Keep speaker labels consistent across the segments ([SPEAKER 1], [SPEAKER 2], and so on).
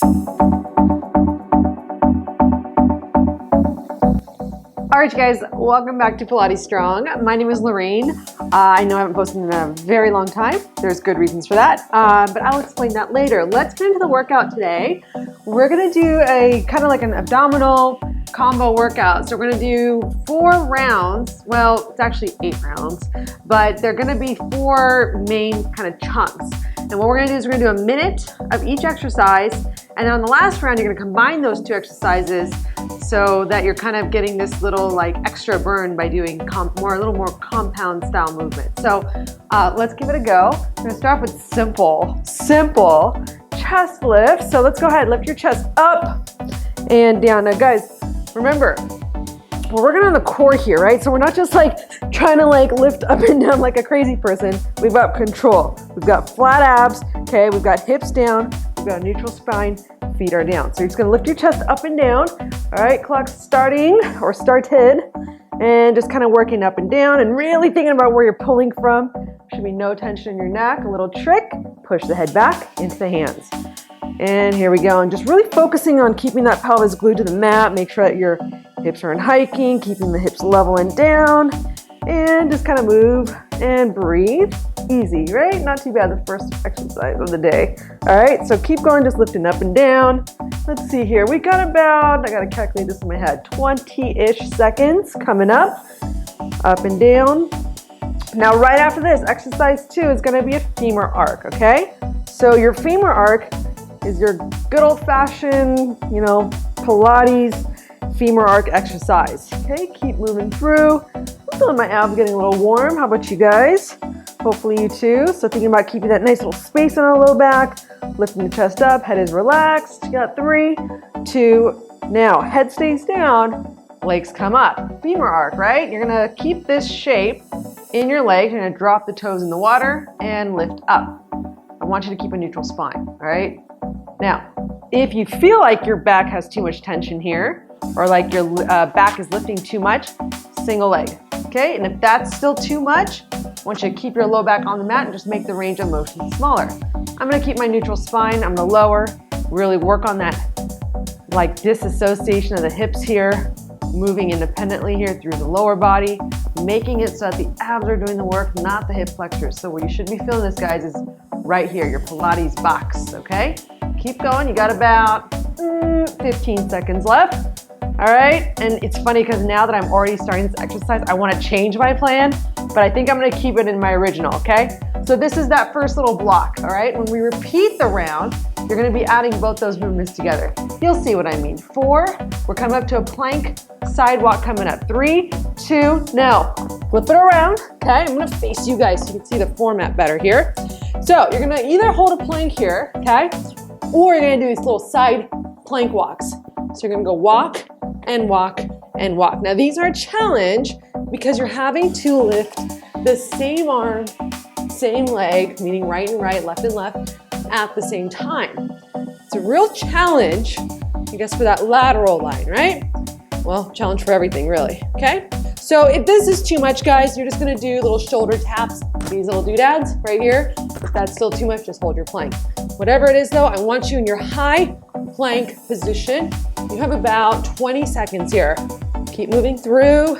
[SPEAKER 1] All right, you guys, welcome back to Pilates Strong. My name is Lorraine. I know I haven't posted in a very long time. There's good reasons for that, but I'll explain that later. Let's get into the workout today. We're gonna do a kind of like an abdominal combo workout. So we're gonna do 4 rounds. Well, it's actually 8 rounds, but they're gonna be 4 main kind of chunks. And what we're gonna do is we're gonna do a minute of each exercise. And then on the last round, you're gonna combine those 2 exercises so that you're kind of getting this little like extra burn by doing a little more compound style movement. So let's give it a go. We're gonna start off with simple chest lift. So let's go ahead, lift your chest up and down. Now guys, remember, we're working on the core here, right? So we're not just like trying to like lift up and down like a crazy person. We've got control. We've got flat abs, okay? We've got hips down. We've got a neutral spine, feet are down. So you're just gonna lift your chest up and down. All right, clock starting or started. And just kind of working up and down and really thinking about where you're pulling from. Should be no tension in your neck. A little trick, push the head back into the hands. And here we go. And just really focusing on keeping that pelvis glued to the mat. Make sure that your hips are in hiking, keeping the hips level and down. And just kind of move and breathe. Easy, right? Not too bad, the first exercise of the day. All right, so keep going, just lifting up and down. Let's see here. We got about, I got to calculate this in my head, 20-ish seconds coming up and down. Now, right after this, exercise 2 is going to be a femur arc, okay? So your femur arc is your good old-fashioned, Pilates femur arc exercise. Okay, keep moving through. I'm feeling my abs getting a little warm. How about you guys? Hopefully you too. So thinking about keeping that nice little space on our low back, lifting the chest up, head is relaxed. You got 3, 2, now head stays down, legs come up. Femur arc, right? You're gonna keep this shape in your legs. You're gonna drop the toes in the water and lift up. I want you to keep a neutral spine, all right? Now, if you feel like your back has too much tension here, or like your back is lifting too much, single leg, okay? And if that's still too much, I want you to keep your low back on the mat and just make the range of motion smaller. I'm gonna keep my neutral spine, I'm gonna lower, really work on that like disassociation of the hips here, moving independently here through the lower body, making it so that the abs are doing the work, not the hip flexors. So where you should be feeling this, guys, is right here, your Pilates box, okay? Keep going, you got about 15 seconds left. All right, and it's funny because now that I'm already starting this exercise, I want to change my plan, but I think I'm going to keep it in my original, okay? So this is that first little block, all right? When we repeat the round, you're going to be adding both those movements together. You'll see what I mean. 4, we're coming up to a plank, sidewalk coming up. 3, 2, now flip it around, okay? I'm going to face you guys so you can see the format better here. So you're going to either hold a plank here, okay? Or you're going to do these little side plank walks. So you're going to go walk and walk and walk. Now these are a challenge because you're having to lift the same arm, same leg, meaning right and right, left and left, at the same time. It's a real challenge, I guess, for that lateral line, right? Well, challenge for everything, really, okay? So if this is too much, guys, you're just gonna do little shoulder taps, these little doodads right here. If that's still too much, just hold your plank. Whatever it is though, I want you in your high plank position. You have about 20 seconds here. Keep moving through,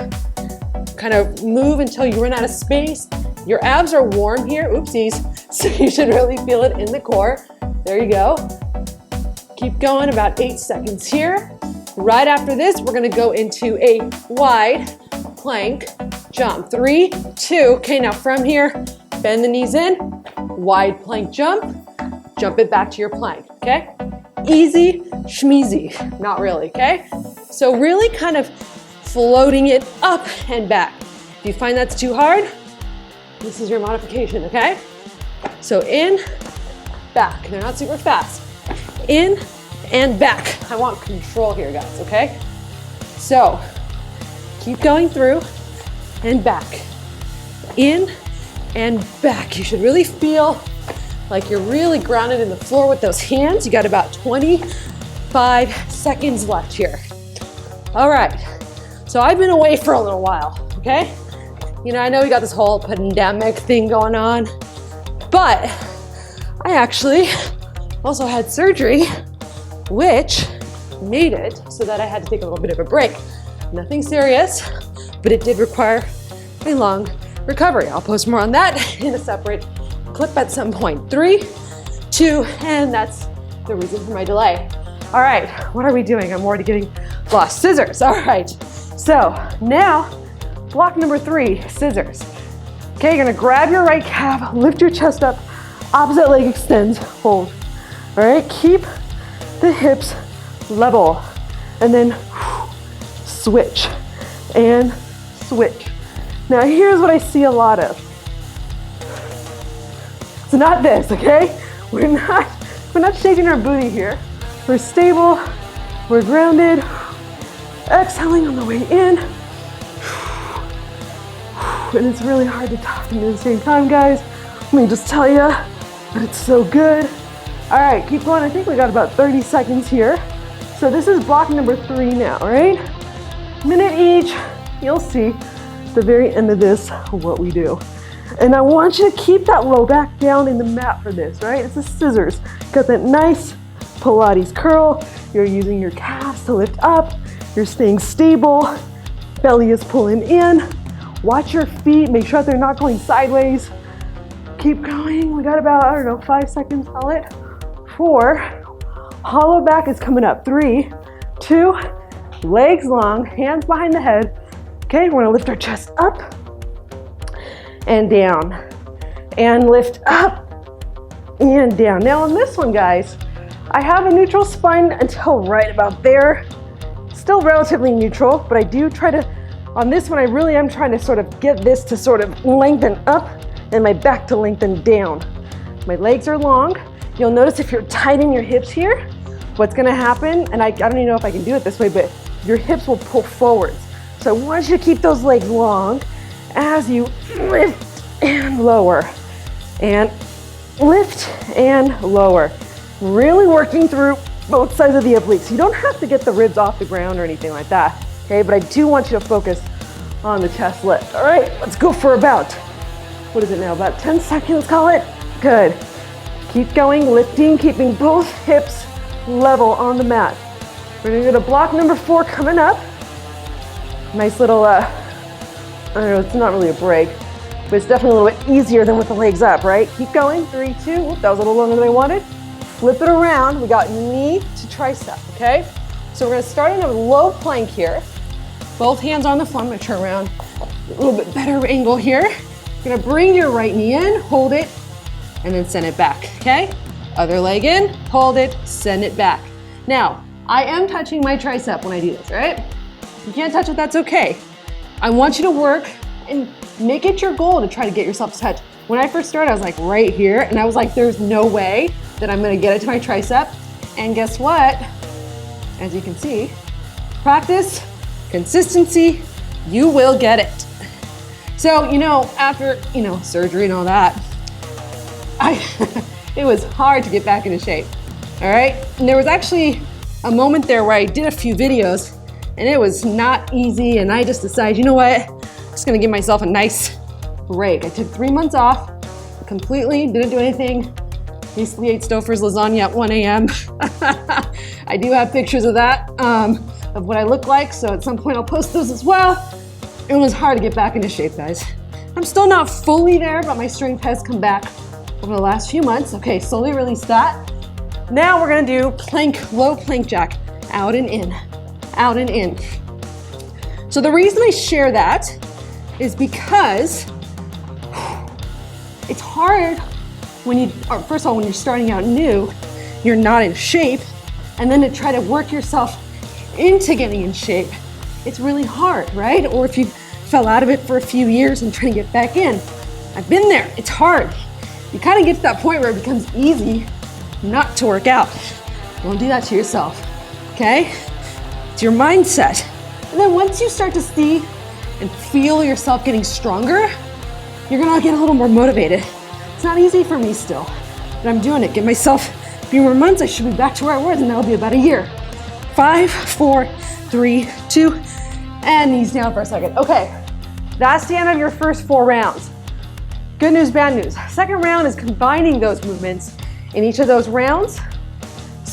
[SPEAKER 1] kind of move until you run out of space. Your abs are warm here, oopsies, so you should really feel it in the core. There you go. Keep going, about 8 seconds here. Right after this, we're gonna go into a wide plank jump. 3, 2, okay, now from here, bend the knees in, wide plank jump it back to your plank, okay? Easy schmeezy, not really, okay? So really kind of floating it up and back. If you find that's too hard, this is your modification, okay? So in, back, they're not super fast. In and back. I want control here, guys, okay? So keep going through and back. In and back. You should really feel like you're really grounded in the floor with those hands. You got about 25 seconds left here. All right, so I've been away for a little while, okay? I know we got this whole pandemic thing going on, but I actually also had surgery which made it so that I had to take a little bit of a break. Nothing serious, but it did require a long recovery. I'll post more on that in a separate clip at some point. 3, 2, and that's the reason for my delay. All right, what are we doing? I'm already getting lost. Scissors, all right. So now, block number 3, scissors. Okay, you're gonna grab your right calf, lift your chest up, opposite leg extends, hold. All right, keep the hips level, and then switch and switch. Now here's what I see a lot of. It's not this, okay? We're not shaking our booty here. We're stable, we're grounded. Exhaling on the way in. And it's really hard to talk at the same time, guys. Let me just tell you, but it's so good. All right, keep going. I think we got about 30 seconds here. So this is block number 3 now, right? Minute each. You'll see at the very end of this what we do. And I want you to keep that low back down in the mat for this, right? It's the scissors. Got that nice Pilates curl. You're using your calves to lift up. You're staying stable. Belly is pulling in. Watch your feet. Make sure that they're not going sideways. Keep going. We got about, I don't know, 5 seconds, call it. 4. Hollow back is coming up. 3, 2, legs long, hands behind the head. Okay, we're gonna lift our chest up and down and lift up and down. Now on this one, guys, I have a neutral spine until right about there. Still relatively neutral, but I do try to, on this one, I really am trying to sort of get this to sort of lengthen up and my back to lengthen down. My legs are long. You'll notice if you're tight in your hips here, what's gonna happen, and I don't even know if I can do it this way, but your hips will pull forwards. So I want you to keep those legs long as you lift and lower, and lift and lower. Really working through both sides of the obliques. You don't have to get the ribs off the ground or anything like that, okay? But I do want you to focus on the chest lift. All right, let's go for about, what is it now, about 10 seconds, call it? Good. Keep going, lifting, keeping both hips level on the mat. We're gonna go to block number 4 coming up. Nice little, I don't know, it's not really a break, but it's definitely a little bit easier than with the legs up, right? Keep going, 3, 2, whoop, that was a little longer than I wanted. Flip it around, we got knee to tricep, okay? So we're gonna start in a low plank here. Both hands on the floor, I'm gonna turn around, a little bit better angle here. You're gonna bring your right knee in, hold it, and then send it back, okay? Other leg in, hold it, send it back. Now, I am touching my tricep when I do this, right? If you can't touch it, that's okay. I want you to work and make it your goal to try to get yourself to touch. When I first started, I was like right here, and I was like, there's no way that I'm gonna get it to my tricep. And guess what? As you can see, practice, consistency, you will get it. So, you know, after, surgery and all that, it was hard to get back into shape, all right? And there was actually a moment there where I did a few videos and it was not easy, and I just decided, you know what? I'm just gonna give myself a nice break. I took 3 months off, completely, didn't do anything. Basically ate Stouffer's lasagna at 1 a.m. I do have pictures of that, of what I look like, so at some point I'll post those as well. It was hard to get back into shape, guys. I'm still not fully there, but my strength has come back over the last few months. Okay, slowly release that. Now we're gonna do plank, low plank jack, out and in, out and in. So the reason I share that is because it's hard when first of all, when you're starting out new, you're not in shape, and then to try to work yourself into getting in shape, it's really hard, right? Or if you fell out of it for a few years and trying to get back in. I've been there, it's hard. You kind of get to that point where it becomes easy not to work out. Don't do that to yourself, okay? It's your mindset. And then once you start to see and feel yourself getting stronger, you're gonna get a little more motivated. It's not easy for me still, but I'm doing it. Give myself a few more months, I should be back to where I was, and that'll be about a year. 5, 4, 3, 2, and knees down for a second. Okay, that's the end of your first 4 rounds. Good news, bad news. Second round is combining those movements in each of those rounds.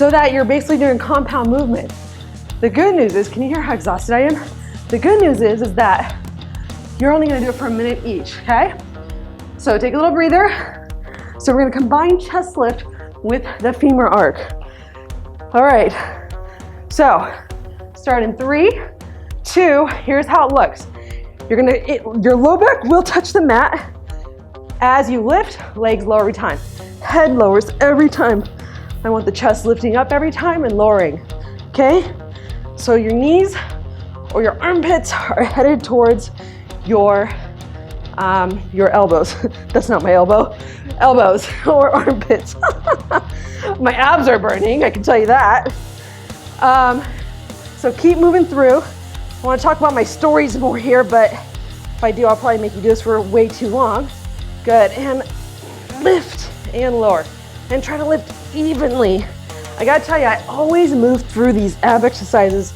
[SPEAKER 1] so that you're basically doing compound movement. The good news is, can you hear how exhausted I am? The good news is that you're only gonna do it for a minute each, okay? So take a little breather. So we're gonna combine chest lift with the femur arc. All right, so start in 3, 2, here's how it looks. Your low back will touch the mat. As you lift, legs lower every time. Head lowers every time. I want the chest lifting up every time and lowering, okay? So your knees or your armpits are headed towards your elbows. That's not my elbow. Elbows or armpits. My abs are burning, I can tell you that. So keep moving through. I want to talk about my stories more here, but if I do, I'll probably make you do this for way too long. Good, and lift and lower. And try to lift evenly. I gotta tell you, I always move through these ab exercises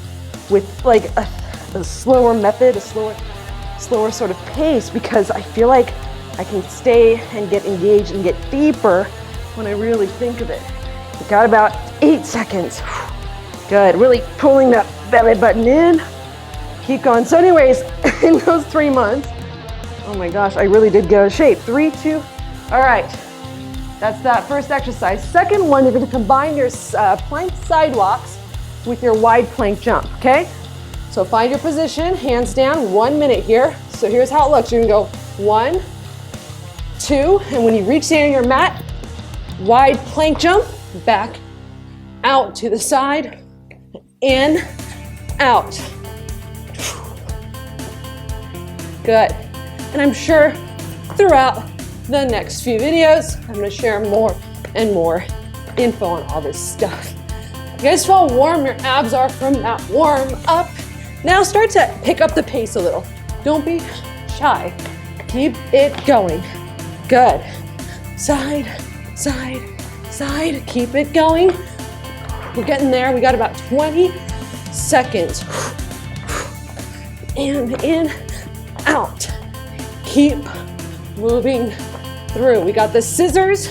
[SPEAKER 1] with like a slower method, a slower sort of pace, because I feel like I can stay and get engaged and get deeper when I really think of it. We got about 8 seconds. Good, really pulling that belly button in. Keep going. So anyways, in those 3 months, oh my gosh, I really did get out of shape. 3, 2, all right. That's that first exercise. Second one, you're gonna combine your plank sidewalks with your wide plank jump, okay? So find your position, hands down, 1 minute here. So here's how it looks. You're gonna go 1, 2, and when you reach the end of your mat, wide plank jump, back, out to the side, in, out. Good. And I'm sure throughout the next few videos, I'm gonna share more and more info on all this stuff. You guys feel how warm your abs are from that warm up. Now start to pick up the pace a little. Don't be shy. Keep it going. Good. Side, side, side. Keep it going. We're getting there. We got about 20 seconds. And in, out. Keep moving through. We got the scissors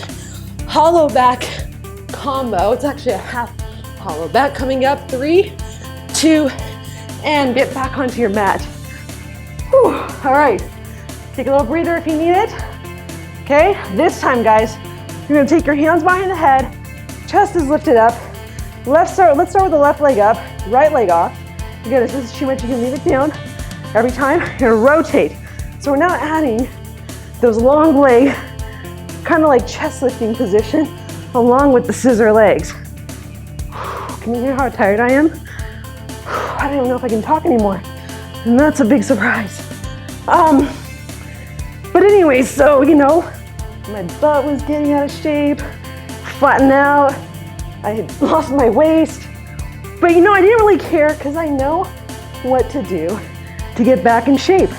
[SPEAKER 1] hollowback combo. It's actually a half hollowback coming up. 3, 2, and get back onto your mat. Whew. All right, take a little breather if you need it. Okay, this time guys, you're gonna take your hands behind the head, chest is lifted up. Let's start with the left leg up, right leg off. Again, if this is too much, you can leave it down. Every time, you're gonna rotate. So we're now adding those long leg, kind of like chest lifting position, along with the scissor legs. Can you hear how tired I am? I don't know if I can talk anymore. And that's a big surprise. But anyways, so, you know, my butt was getting out of shape, flattened out. I had lost my waist. But you know, I didn't really care because I know what to do to get back in shape.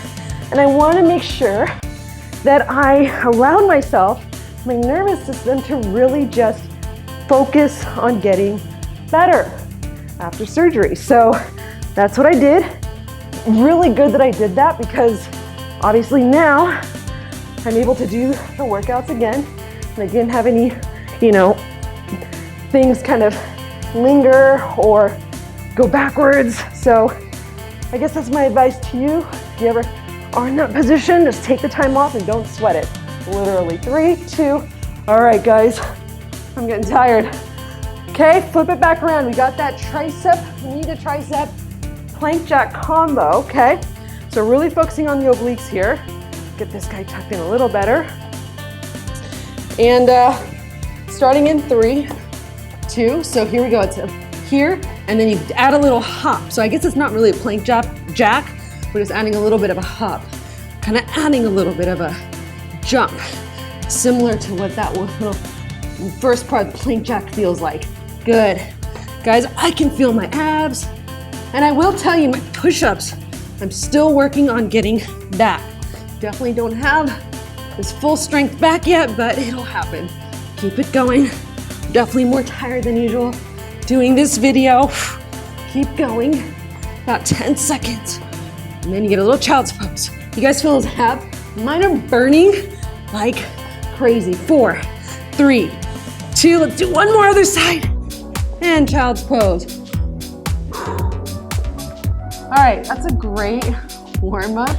[SPEAKER 1] And I want to make sure that I allowed myself, my nervous system, to really just focus on getting better after surgery. So that's what I did. Really good that I did that, because obviously now I'm able to do the workouts again, and I didn't have any, you know, things kind of linger or go backwards. So I guess that's my advice to you. If you ever are in that position, just take the time off and don't sweat it. Literally. 3, 2, all right guys, I'm getting tired. Okay, flip it back around. We got that tricep, knee to tricep, plank jack combo, okay? So really focusing on the obliques here. Get this guy tucked in a little better. And starting in 3, 2, so here we go. It's here, and then you add a little hop. So I guess it's not really a plank jack, we're just adding a little bit of a hop, kind of adding a little bit of a jump, similar to what that little first part of the plank jack feels like. Good. Guys, I can feel my abs, and I will tell you, my push-ups, I'm still working on getting back. Definitely don't have this full strength back yet, but it'll happen. Keep it going. Definitely more tired than usual doing this video. Keep going. About 10 seconds. And then you get a little child's pose. You guys feel those abs? Mine are burning like crazy. 4, 3, 2, let's do one more other side. and child's pose. All right, that's a great warm-up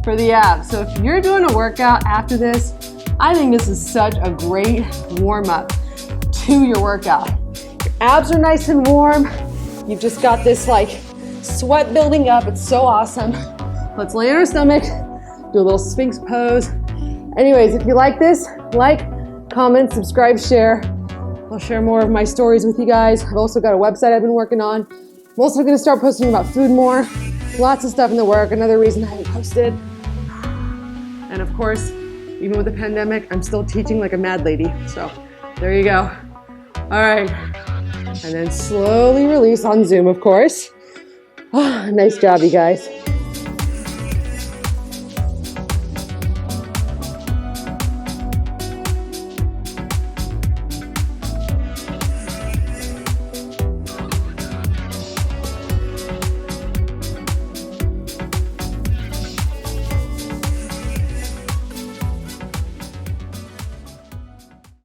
[SPEAKER 1] for the abs. So if you're doing a workout after this, I think this is such a great warm-up to your workout. Your abs are nice and warm. You've just got this like sweat building up. It's so awesome. Let's lay on our stomach, do a little Sphinx pose. Anyways, if you like this, like, comment, subscribe, share. I'll share more of my stories with you guys. I've also got a website I've been working on. I'm also gonna start posting about food more. Lots of stuff in the work, another reason I haven't posted. And of course, even with the pandemic, I'm still teaching like a mad lady. So there you go. All right. And then slowly release on Zoom, of course. Oh, nice job, you guys.